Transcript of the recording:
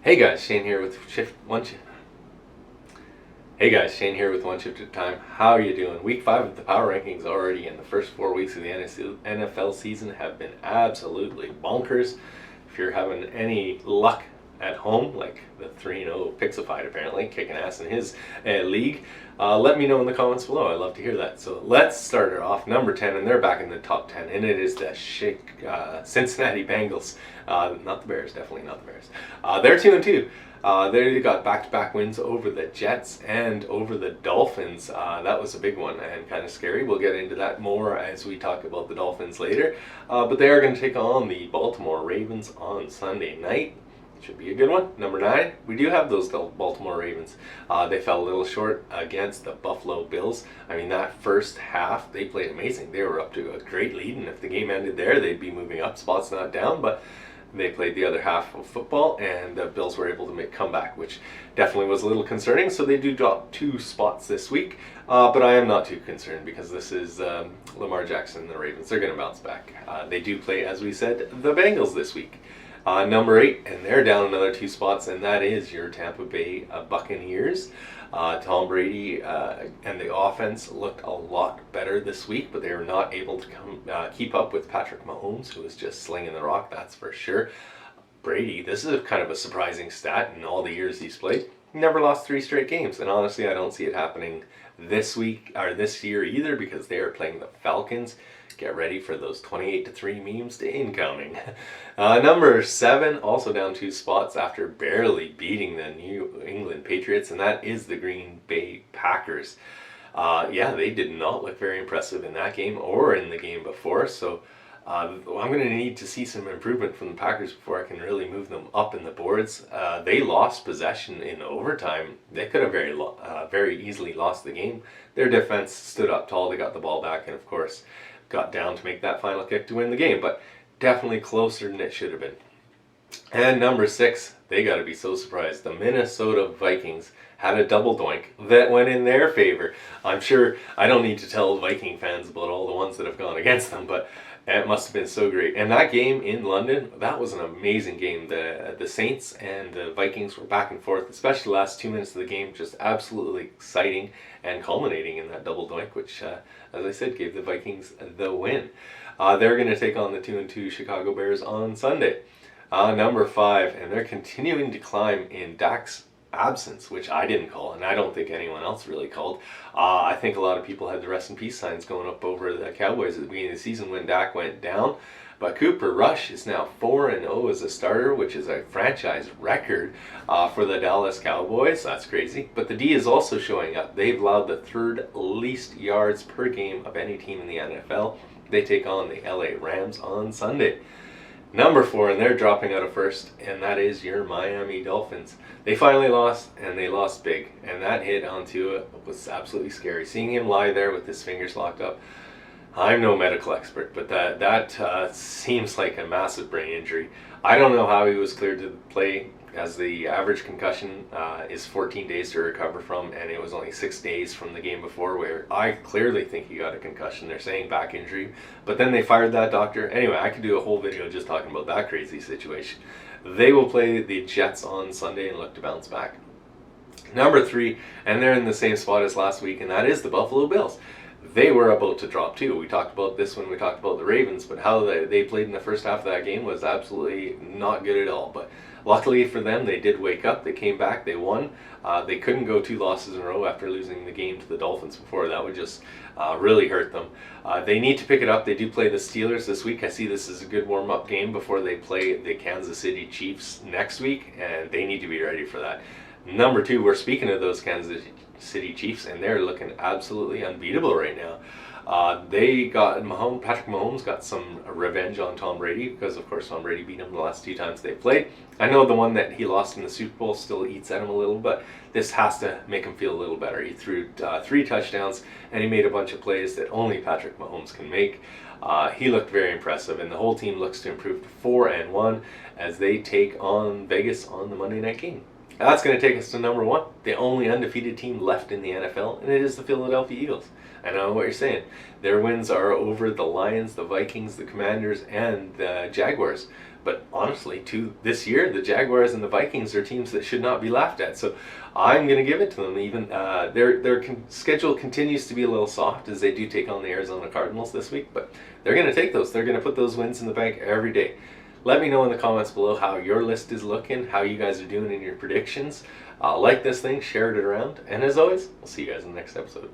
Hey guys, Shane here with Hey guys, Shane here with One Shift at a Time. How are you doing? Week 5 of the Power Rankings already, and the first 4 weeks of the NFL season have been absolutely bonkers. If you're having any luck at home, like the 3-0 Pixified apparently, kicking ass in his league, let me know in the comments below. I'd love to hear that. So let's start it off. Number 10, and they're back in the top 10, and it is the Cincinnati Bengals. Not the Bears, definitely not the Bears. They're 2-2. They got back-to-back wins over the Jets and over the Dolphins. That was a big one and kind of scary. We'll get into that more as we talk about the Dolphins later. But they are going to take on the Baltimore Ravens on Sunday night. Should be a good one. Number 9, we do have those Baltimore Ravens. They fell a little short against the Buffalo Bills. I mean, that first half, they played amazing. They were up to a great lead, and if the game ended there, they'd be moving up, spots not down. But they played the other half of football, and the Bills were able to make a comeback, which definitely was a little concerning. So they do drop 2 spots this week, but I am not too concerned because this is Lamar Jackson and the Ravens. They're going to bounce back. They do play, as we said, the Bengals this week. Number 8, and they're down another 2 spots, and that is your Tampa Bay Buccaneers. Tom Brady and the offense looked a lot better this week, but they were not able to keep up with Patrick Mahomes, who was just slinging the rock, that's for sure. Brady, this is kind of a surprising stat in all the years he's played. He never lost 3 straight games, and honestly, I don't see it happening this week or this year either because they are playing the Falcons. Get ready for those 28-3 memes to incoming. Number 7, also down 2 spots after barely beating the New England Patriots, and that is the Green Bay Packers. They did not look very impressive in that game or in the game before, so I'm going to need to see some improvement from the Packers before I can really move them up in the boards. They lost possession in overtime. They could have very easily lost the game. Their defense stood up tall. They got the ball back, and of course got down to make that final kick to win the game, but definitely closer than it should have been. And number 6, they got to be so surprised. The Minnesota Vikings had a double doink that went in their favor. I'm sure I don't need to tell Viking fans about all the ones that have gone against them, but it must have been so great. And that game in London, that was an amazing game. The Saints and the Vikings were back and forth, especially the last 2 minutes of the game, just absolutely exciting and culminating in that double doink, which, as I said, gave the Vikings the win. They're going to take on the 2-2 Chicago Bears on Sunday. Number 5, and they're continuing to climb in Dak's absence, which I didn't call, and I don't think anyone else really called. I think a lot of people had the rest in peace signs going up over the Cowboys at the beginning of the season when Dak went down. But Cooper Rush is now 4-0 as a starter, which is a franchise record for the Dallas Cowboys. That's crazy. But the D is also showing up. They've allowed the 3rd least yards per game of any team in the NFL. They take on the LA Rams on Sunday. Number 4, and they're dropping out of first, and that is your Miami Dolphins. They finally lost, and they lost big, and that hit onto it was absolutely scary. Seeing him lie there with his fingers locked up, I'm no medical expert, but that seems like a massive brain injury. I don't know how he was cleared to play, as the average concussion is 14 days to recover from, and it was only 6 days from the game before, where I clearly think he got a concussion. They're saying back injury, but then they fired that doctor. Anyway, I could do a whole video just talking about that crazy situation. They will play the Jets on Sunday and look to bounce back. Number 3, and they're in the same spot as last week, and that is the Buffalo Bills. They were about to drop too. We talked about this when we talked about the Ravens, but how they played in the first half of that game was absolutely not good at all. But luckily for them, they did wake up. They came back. They won. They couldn't go 2 losses in a row after losing the game to the Dolphins before. That would just really hurt them. They need to pick it up. They do play the Steelers this week. I see this as a good warm-up game before they play the Kansas City Chiefs next week, and they need to be ready for that. Number 2, we're speaking of those Kansas City Chiefs, and they're looking absolutely unbeatable right now. Patrick Mahomes got some revenge on Tom Brady because, of course, Tom Brady beat him the last 2 times they played. I know the one that he lost in the Super Bowl still eats at him a little, but this has to make him feel a little better. He threw 3 touchdowns, and he made a bunch of plays that only Patrick Mahomes can make. He looked very impressive, and the whole team looks to improve to 4-1 as they take on Vegas on the Monday night game. That's going to take us to number one, the only undefeated team left in the NFL, and it is the Philadelphia Eagles. I know what you're saying. Their wins are over the Lions, the Vikings, the Commanders, and the Jaguars. But honestly, this year, the Jaguars and the Vikings are teams that should not be laughed at. So I'm going to give it to them. Even their schedule continues to be a little soft as they do take on the Arizona Cardinals this week. But they're going to take those. They're going to put those wins in the bank every day. Let me know in the comments below how your list is looking, how you guys are doing in your predictions. Like this thing, share it around. And as always, we'll see you guys in the next episode.